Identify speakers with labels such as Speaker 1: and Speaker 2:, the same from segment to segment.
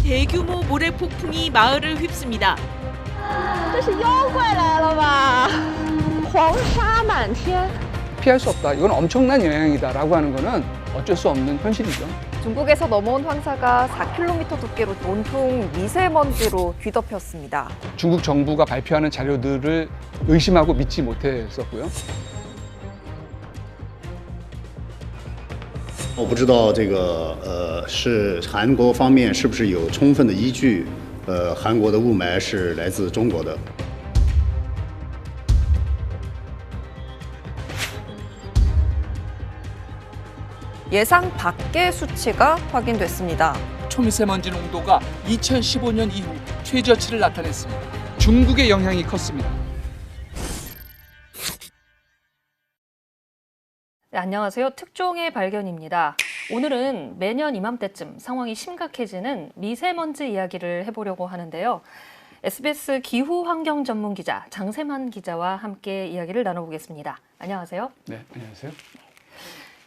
Speaker 1: 대규모 모래 폭풍이 마을을 휩습니다.
Speaker 2: 这是妖怪来了吧？黄沙满天。
Speaker 3: 피할 수 없다. 이건 엄청난 영향이다라고 하는 거는 어쩔 수 없는 현실이죠.
Speaker 4: 중국에서 넘어온 황사가 4km 두께로 온통 미세먼지로 뒤덮였습니다.
Speaker 3: 중국 정부가 발표하는 자료들을 의심하고 믿지 못했었고요.
Speaker 5: 我不知道这个是韩国方面是不是有充分的依据？韩国的雾霾是来自中国的。
Speaker 4: 예상 밖의 수치가 확인됐습니다.
Speaker 6: 초미세먼지 농도가 2015년 이후 최저치를 나타냈습니다.
Speaker 3: 중국의 영향이 컸습니다.
Speaker 7: 네, 안녕하세요. 특종의 발견입니다. 오늘은 매년 이맘때쯤 상황이 심각해지는 미세먼지 이야기를 해보려고 하는데요. SBS 기후환경 전문 기자 장세만 기자와 함께 이야기를 나눠보겠습니다. 안녕하세요.
Speaker 3: 네, 안녕하세요.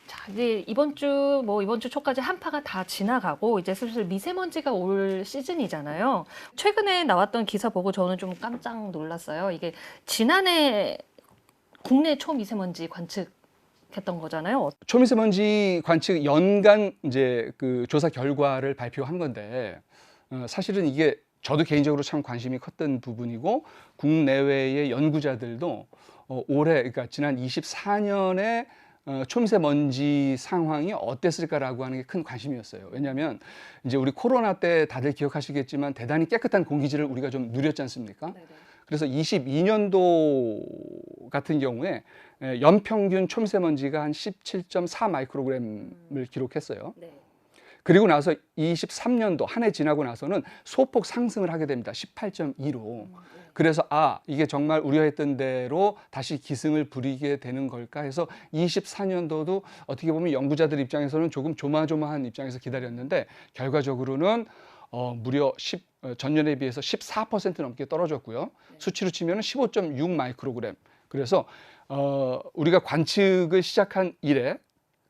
Speaker 7: 자, 이제 이번 주 초까지 한파가 다 지나가고 이제 슬슬 미세먼지가 올 시즌이잖아요. 최근에 나왔던 기사 보고 저는 좀 깜짝 놀랐어요. 이게 지난해 국내 초미세먼지 관측했던 거잖아요.
Speaker 3: 초미세먼지 관측 연간 이제 그 조사 결과를 발표한 건데 사실은 이게 저도 개인적으로 참 관심이 컸던 부분이고 국내외의 연구자들도 올해 그러니까 지난 24년에 초미세먼지 상황이 어땠을까라고 하는 게 큰 관심이었어요. 왜냐하면 이제 우리 코로나 때 다들 기억하시겠지만 대단히 깨끗한 공기질을 우리가 좀 누렸지 않습니까?
Speaker 7: 네네.
Speaker 3: 그래서 22년도 같은 경우에 연평균 초미세먼지가 한 17.4 마이크로그램을 기록했어요.
Speaker 7: 네.
Speaker 3: 그리고 나서 23년도 한 해 지나고 나서는 소폭 상승을 하게 됩니다. 18.2로. 그래서 이게 정말 우려했던 대로 다시 기승을 부리게 되는 걸까 해서 24년도도 어떻게 보면 연구자들 입장에서는 조금 조마조마한 입장에서 기다렸는데 결과적으로는 무려 전년에 비해서 14% 넘게 떨어졌고요. 수치로 치면 15.6 마이크로그램. 그래서 우리가 관측을 시작한 이래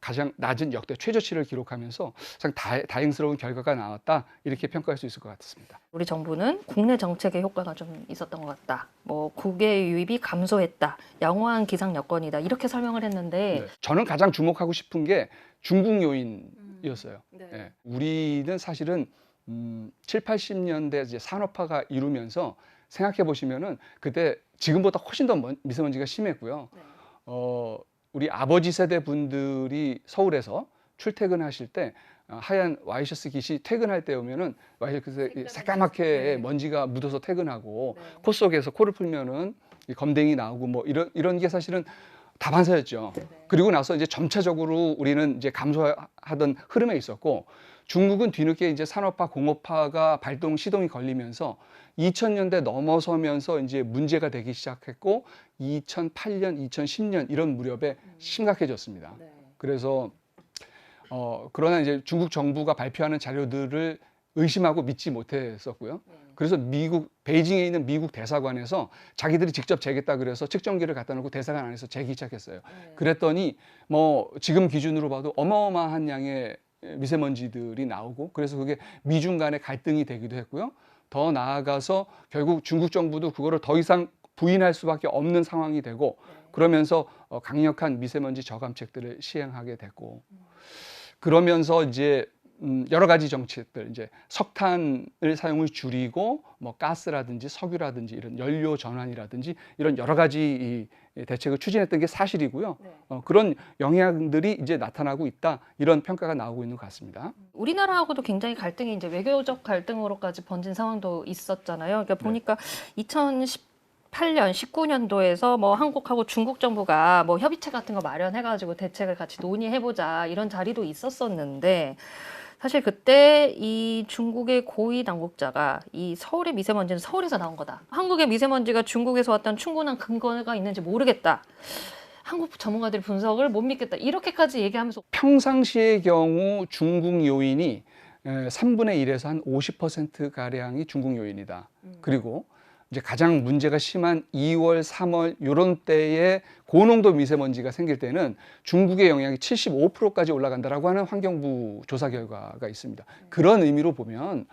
Speaker 3: 가장 낮은 역대 최저치를 기록하면서 참 다행스러운 결과가 나왔다 이렇게 평가할 수 있을 것 같습니다.
Speaker 7: 우리 정부는 국내 정책에 효과가 좀 있었던 것 같다. 뭐 국외 유입이 감소했다. 양호한 기상 여건이다. 이렇게 설명을 했는데
Speaker 3: 저는 가장 주목하고 싶은 게 중국 요인이었어요.
Speaker 7: 네.
Speaker 3: 예. 우리는 사실은 7, 80년대 이제 산업화가 이루면서 생각해 보시면은 그때 지금보다 훨씬 더 미세먼지가 심했고요.
Speaker 7: 네.
Speaker 3: 우리 아버지 세대 분들이 서울에서 출퇴근하실 때 하얀 와이셔츠 깃이 퇴근할 때 오면은 와이셔츠 새까맣게 먼지가 묻어서 퇴근하고
Speaker 7: 네.
Speaker 3: 코 속에서 코를 풀면은 검댕이 나오고 뭐 이런 게 사실은 다반사였죠.
Speaker 7: 네.
Speaker 3: 그리고 나서 이제 점차적으로 우리는 이제 감소하던 흐름에 있었고 중국은 뒤늦게 이제 산업화, 공업화가 발동 시동이 걸리면서 2000년대 넘어서면서 이제 문제가 되기 시작했고 2008년, 2010년 이런 무렵에 심각해졌습니다.
Speaker 7: 네.
Speaker 3: 그래서 그러나 이제 중국 정부가 발표하는 자료들을 의심하고 믿지 못했었고요. 그래서 베이징에 있는 미국 대사관에서 자기들이 직접 재겠다 그래서 측정기를 갖다 놓고 대사관 안에서 재기 시작했어요. 그랬더니 뭐 지금 기준으로 봐도 어마어마한 양의 미세먼지들이 나오고 그래서 그게 미중 간의 갈등이 되기도 했고요. 더 나아가서 결국 중국 정부도 그거를 더 이상 부인할 수밖에 없는 상황이 되고 그러면서 강력한 미세먼지 저감책들을 시행하게 됐고 그러면서 이제 여러 가지 정책들 이제 석탄을 사용을 줄이고 뭐 가스라든지 석유라든지 이런 연료 전환이라든지 이런 여러 가지 대책을 추진했던 게 사실이고요. 그런 영향들이 이제 나타나고 있다 이런 평가가 나오고 있는 것 같습니다.
Speaker 7: 우리나라하고도 굉장히 갈등이 이제 외교적 갈등으로까지 번진 상황도 있었잖아요. 그러니까 보니까 2018년, 19년도에서 뭐 한국하고 중국 정부가 뭐 협의체 같은 거 마련해가지고 대책을 같이 논의해보자 이런 자리도 있었었는데 사실 그때 이 중국의 고위 당국자가 이 서울의 미세먼지는 서울에서 나온 거다. 한국의 미세먼지가 중국에서 왔다는 충분한 근거가 있는지 모르겠다. 한국 전문가들의 분석을 못 믿겠다. 이렇게까지 얘기하면서
Speaker 3: 평상시의 경우 중국 요인이 3분의 1에서 한 50%가량이 중국 요인이다. 그리고 이제 가장 문제가 심한 2월, 3월 이런 때에 고농도 미세먼지가 생길 때는 중국의 영향이 75%까지 올라간다라고 하는 환경부 조사 결과가 있습니다. 그런 의미로 보면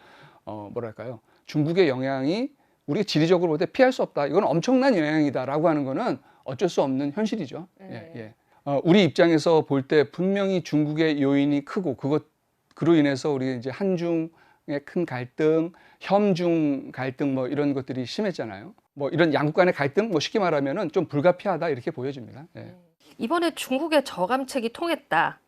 Speaker 3: 뭐랄까요? 중국의 영향이 우리가 지리적으로 볼 때 피할 수 없다. 이건 엄청난 영향이다라고 하는 거는 어쩔 수 없는 현실이죠. 예. 우리 입장에서 볼 때 분명히 중국의 요인이 크고 그로 인해서 우리 이제 한중의 큰 갈등, 현중 갈등 뭐 이런 것들이 심했잖아요. 뭐 이런 양국 간의 갈등, 뭐 쉽게 말하면은 좀 불가피하다 이렇게 보여집니다. 예.
Speaker 7: 이번에 중국의 저감책이 통했다.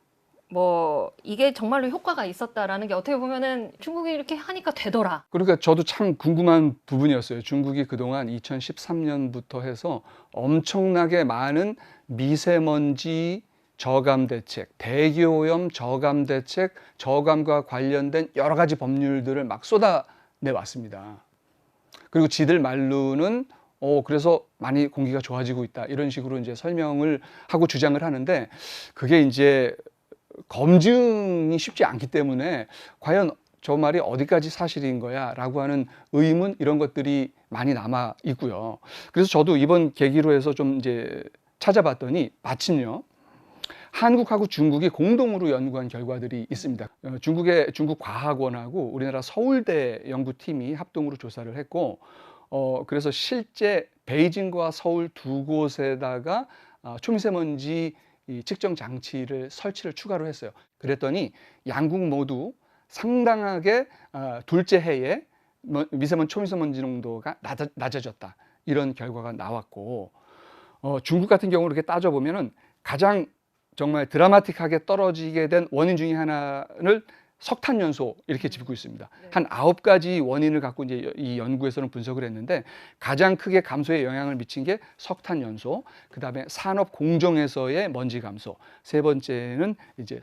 Speaker 7: 뭐 이게 정말로 효과가 있었다라는 게 어떻게 보면은 중국이 이렇게 하니까 되더라.
Speaker 3: 그러니까 저도 참 궁금한 부분이었어요. 중국이 그동안 2013년부터 해서 엄청나게 많은 미세먼지 저감 대책, 대기오염 저감 대책, 저감과 관련된 여러 가지 법률들을 막 쏟아내 왔습니다. 그리고 지들 말로는 그래서 많이 공기가 좋아지고 있다. 이런 식으로 이제 설명을 하고 주장을 하는데 그게 이제 검증이 쉽지 않기 때문에 과연 저 말이 어디까지 사실인 거야 라고 하는 의문 이런 것들이 많이 남아 있고요. 그래서 저도 이번 계기로 해서 좀 이제 찾아봤더니 마침요 한국하고 중국이 공동으로 연구한 결과들이 있습니다. 중국 과학원하고 우리나라 서울대 연구팀이 합동으로 조사를 했고 그래서 실제 베이징과 서울 두 곳에다가 초미세먼지 이 측정 장치를 설치를 추가로 했어요. 그랬더니 양국 모두 상당하게 둘째 해에 미세먼지 초미세먼지 농도가 낮아졌다. 이런 결과가 나왔고 중국 같은 경우는 이렇게 따져보면은 가장 정말 드라마틱하게 떨어지게 된 원인 중에 하나를 석탄연소 이렇게 짚고 있습니다. 한 9가지 원인을 갖고 이제 이 연구에서는 분석을 했는데 가장 크게 감소에 영향을 미친 게 석탄연소, 그 다음에 산업 공정에서의 먼지 감소, 세 번째는 이제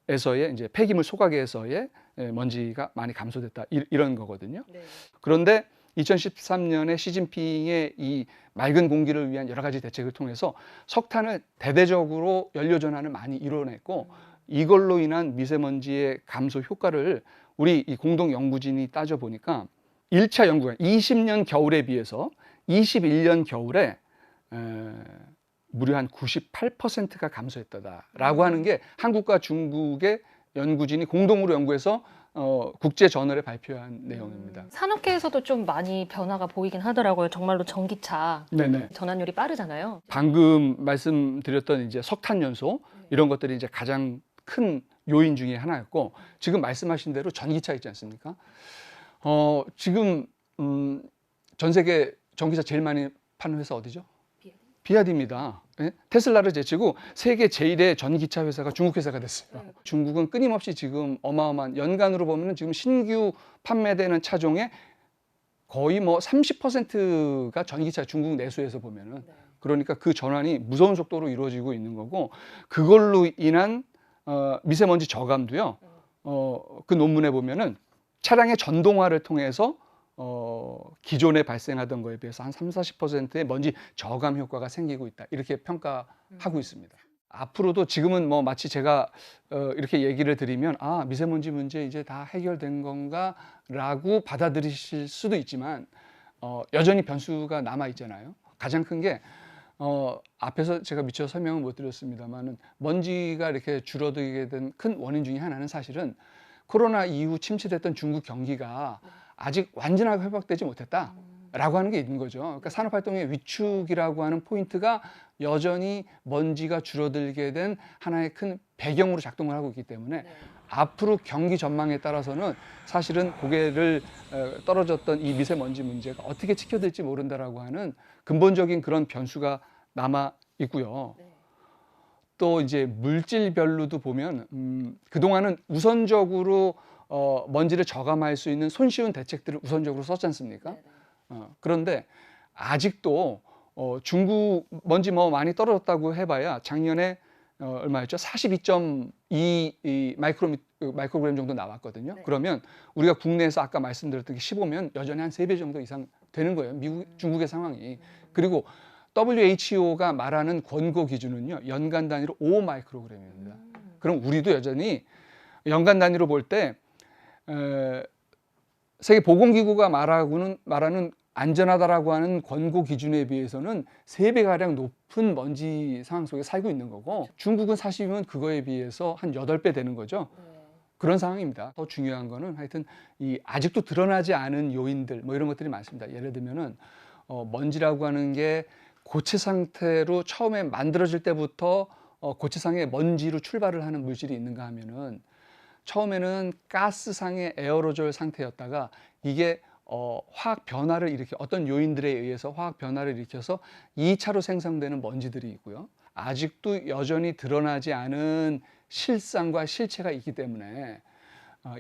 Speaker 3: 소각에서의 이제 폐기물 소각에서의 먼지가 많이 감소됐다 이런 거거든요. 그런데 2013년에 시진핑의 이 맑은 공기를 위한 여러 가지 대책을 통해서 석탄을 대대적으로 연료전환을 많이 이뤄냈고 이걸로 인한 미세먼지의 감소 효과를 우리 이 공동 연구진이 따져보니까 1차 연구가 20년 겨울에 비해서 21년 겨울에 무려 한 98%가 감소했다라고 하는 게 한국과 중국의 연구진이 공동으로 연구해서 국제 저널에 발표한 내용입니다.
Speaker 7: 산업계에서도 좀 많이 변화가 보이긴 하더라고요. 정말로 전기차
Speaker 3: 네네.
Speaker 7: 전환율이 빠르잖아요.
Speaker 3: 방금 말씀드렸던 이제 석탄연소 이런 것들이 이제 가장 큰 요인 중에 하나였고 지금 말씀하신 대로 전기차 있지 않습니까? 지금 전 세계 전기차 제일 많이 파는 회사 어디죠? 비아디입니다. 예? 테슬라를 제치고 세계 제1의 전기차 회사가 중국 회사가 됐어요. 중국은 끊임없이 지금 어마어마한 연간으로 보면 지금 신규 판매되는 차종의 거의 뭐 30%가 전기차 중국 내수에서 보면은 그러니까 그 전환이 무서운 속도로 이루어지고 있는 거고 그걸로 인한 미세먼지 저감도요. 그 논문에 보면은 차량의 전동화를 통해서 기존에 발생하던 거에 비해서 한 30-40%의 먼지 저감 효과가 생기고 있다. 이렇게 평가하고 있습니다. 앞으로도 지금은 뭐 마치 제가 이렇게 얘기를 드리면 미세먼지 문제 이제 다 해결된 건가라고 받아들이실 수도 있지만 여전히 변수가 남아 있잖아요. 가장 큰 게 앞에서 제가 미처 설명을 못 드렸습니다만은 먼지가 이렇게 줄어들게 된 큰 원인 중에 하나는 사실은 코로나 이후 침체됐던 중국 경기가 아직 완전하게 회복되지 못했다라고 하는 게 있는 거죠. 그러니까 산업활동의 위축이라고 하는 포인트가 여전히 먼지가 줄어들게 된 하나의 큰 배경으로 작동을 하고 있기 때문에 앞으로 경기 전망에 따라서는 사실은 고개를 떨어졌던 이 미세먼지 문제가 어떻게 지켜질지 모른다라고 하는 근본적인 그런 변수가 남아 있고요. 또 이제 물질별로도 보면 그동안은 우선적으로 먼지를 저감할 수 있는 손쉬운 대책들을 우선적으로 썼지 않습니까? 그런데 아직도 중국 먼지 뭐 많이 떨어졌다고 해봐야 작년에 얼마였죠? 42.2 마이크로그램 정도 나왔거든요. 그러면 우리가 국내에서 아까 말씀드렸던 게 15면 여전히 한 3배 정도 이상 되는 거예요. 중국의 상황이. 그리고 WHO가 말하는 권고 기준은요. 연간 단위로 5 마이크로그램입니다. 그럼 우리도 여전히 연간 단위로 볼 때 세계보건기구가 말하는 안전하다라고 하는 권고 기준에 비해서는 3배가량 높은 먼지 상황 속에 살고 있는 거고 중국은 사실은 그거에 비해서 한 8배 되는 거죠. 그런 상황입니다. 더 중요한 거는 하여튼 이 아직도 드러나지 않은 요인들 뭐 이런 것들이 많습니다. 예를 들면은 먼지라고 하는 게 고체 상태로 처음에 만들어질 때부터 고체상의 먼지로 출발을 하는 물질이 있는가 하면은 처음에는 가스상의 에어로졸 상태였다가 이게 화학 변화를 일으켜 어떤 요인들에 의해서 화학 변화를 일으켜서 2차로 생성되는 먼지들이 있고요. 아직도 여전히 드러나지 않은 실상과 실체가 있기 때문에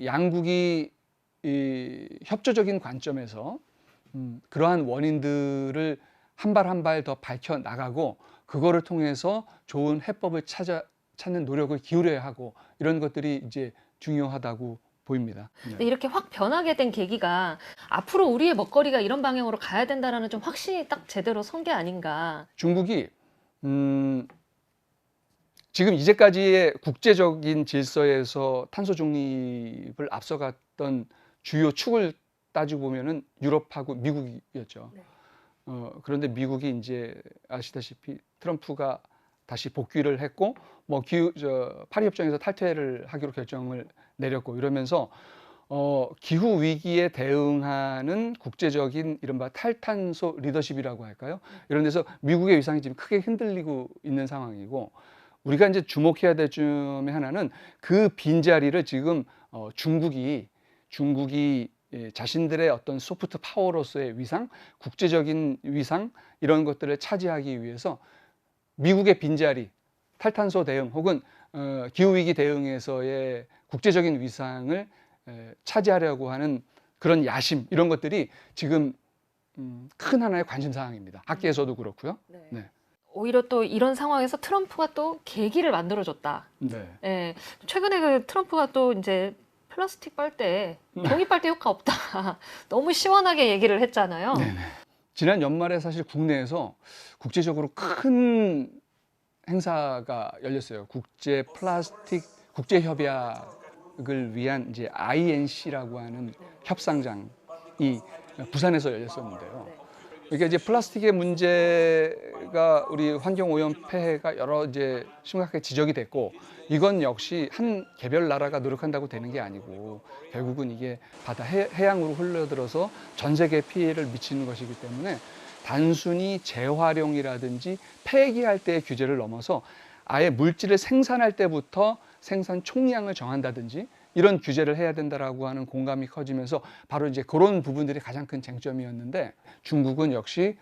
Speaker 3: 양국이 협조적인 관점에서 그러한 원인들을 한 발 한 발 더 밝혀 나가고 그거를 통해서 좋은 해법을 찾는 노력을 기울여야 하고 이런 것들이 이제 중요하다고 보입니다.
Speaker 7: 근데 이렇게 확 변하게 된 계기가 앞으로 우리의 먹거리가 이런 방향으로 가야 된다라는 좀 확신이 딱 제대로 선 게 아닌가.
Speaker 3: 중국이 지금 이제까지의 국제적인 질서에서 탄소 중립을 앞서갔던 주요 축을 따지고 보면은 유럽하고 미국이었죠.
Speaker 7: 네.
Speaker 3: 그런데 미국이 이제 아시다시피 트럼프가 다시 복귀를 했고 뭐 파리 협정에서 탈퇴를 하기로 결정을 내렸고 이러면서 기후 위기에 대응하는 국제적인 이른바 탈탄소 리더십이라고 할까요? 이런 데서 미국의 위상이 지금 크게 흔들리고 있는 상황이고 우리가 이제 주목해야 될 점의 하나는 그 빈자리를 지금 중국이 자신들의 어떤 소프트 파워로서의 위상, 국제적인 위상 이런 것들을 차지하기 위해서 미국의 빈자리, 탈탄소 대응 혹은 기후위기 대응에서의 국제적인 위상을 차지하려고 하는 그런 야심 이런 것들이 지금 큰 하나의 관심사항입니다. 학계에서도 그렇고요.
Speaker 7: 네. 오히려 또 이런 상황에서 트럼프가 또 계기를 만들어줬다.
Speaker 3: 네.
Speaker 7: 네. 최근에 그 트럼프가 또 이제 플라스틱 빨대, 종이 빨대 효과 없다. 너무 시원하게 얘기를 했잖아요.
Speaker 3: 네네. 지난 연말에 사실 국내에서 국제적으로 큰 행사가 열렸어요. 국제 플라스틱 국제 협약을 위한 이제 INC라고 하는 협상장이 부산에서 열렸었는데요. 그러니까 이제 플라스틱의 문제가 우리 환경 오염 폐해가 여러 이제 심각하게 지적이 됐고 이건 역시 한 개별 나라가 노력한다고 되는 게 아니고 결국은 이게 바다 해양으로 흘러들어서 전 세계에 피해를 미치는 것이기 때문에 단순히 재활용이라든지 폐기할 때의 규제를 넘어서 아예 물질을 생산할 때부터 생산 총량을 정한다든지 이런 규제를 해야 된다라고 하는 공감이 커지면서 바로 이제 그런 부분들이 가장 큰 쟁점이었는데 중국은 역시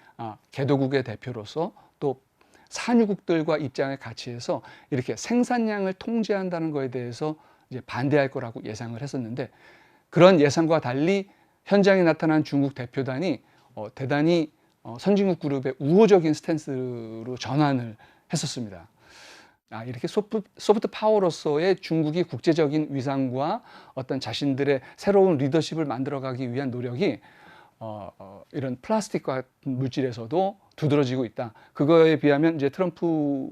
Speaker 3: 개도국의 대표로서 또 산유국들과 입장을 같이 해서 이렇게 생산량을 통제한다는 거에 대해서 이제 반대할 거라고 예상을 했었는데 그런 예상과 달리 현장에 나타난 중국 대표단이 대단히 선진국 그룹의 우호적인 스탠스로 전환을 했었습니다. 이렇게 소프트 파워로서의 중국이 국제적인 위상과 어떤 자신들의 새로운 리더십을 만들어가기 위한 노력이 이런 플라스틱 같은 물질에서도 두드러지고 있다. 그거에 비하면 이제 트럼프는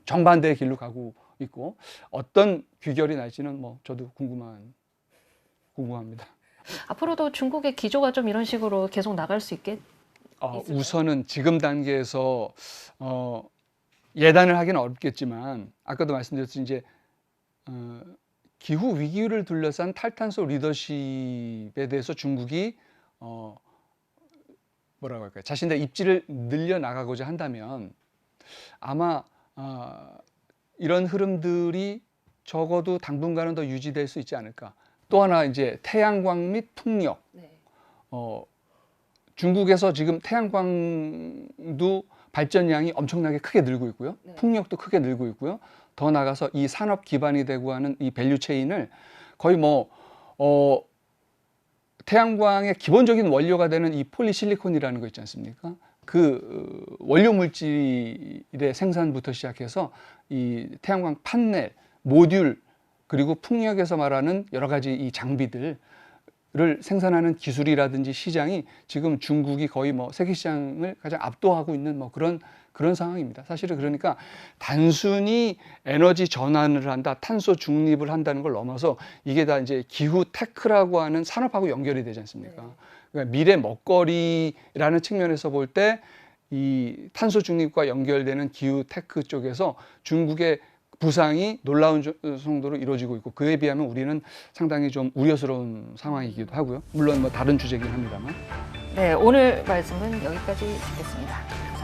Speaker 3: 정반대의 길로 가고 있고 어떤 귀결이 날지는 뭐 저도 궁금합니다.
Speaker 7: 앞으로도 중국의 기조가 좀 이런 식으로 계속 나갈 수 있게?
Speaker 3: 우선은 지금 단계에서 예단을 하기는 어렵겠지만 아까도 말씀드렸듯이 이제 기후 위기를 둘러싼 탈탄소 리더십에 대해서 중국이 뭐라고 할까요? 자신들의 입지를 늘려 나가고자 한다면 아마 이런 흐름들이 적어도 당분간은 더 유지될 수 있지 않을까. 또 하나 이제 태양광 및 풍력.
Speaker 7: 네.
Speaker 3: 중국에서 지금 태양광도 발전량이 엄청나게 크게 늘고 있고요.
Speaker 7: 네.
Speaker 3: 풍력도 크게 늘고 있고요. 더 나가서 이 산업 기반이 되고 하는 이 밸류 체인을 거의 태양광의 기본적인 원료가 되는 이 폴리실리콘이라는 거 있지 않습니까? 그 원료 물질의 생산부터 시작해서 이 태양광 판넬, 모듈 그리고 풍력에서 말하는 여러 가지 이 장비들을 생산하는 기술이라든지 시장이 지금 중국이 거의 세계 시장을 가장 압도하고 있는 그런 상황입니다. 사실은 그러니까 단순히 에너지 전환을 한다, 탄소 중립을 한다는 걸 넘어서 이게 다 이제 기후 테크라고 하는 산업하고 연결이 되지 않습니까? 그러니까 미래 먹거리라는 측면에서 볼 때 이 탄소 중립과 연결되는 기후 테크 쪽에서 중국의 부상이 놀라운 정도로 이루어지고 있고 그에 비하면 우리는 상당히 좀 우려스러운 상황이기도 하고요. 물론 뭐 다른 주제긴 합니다만.
Speaker 7: 네, 오늘 말씀은 여기까지 듣겠습니다.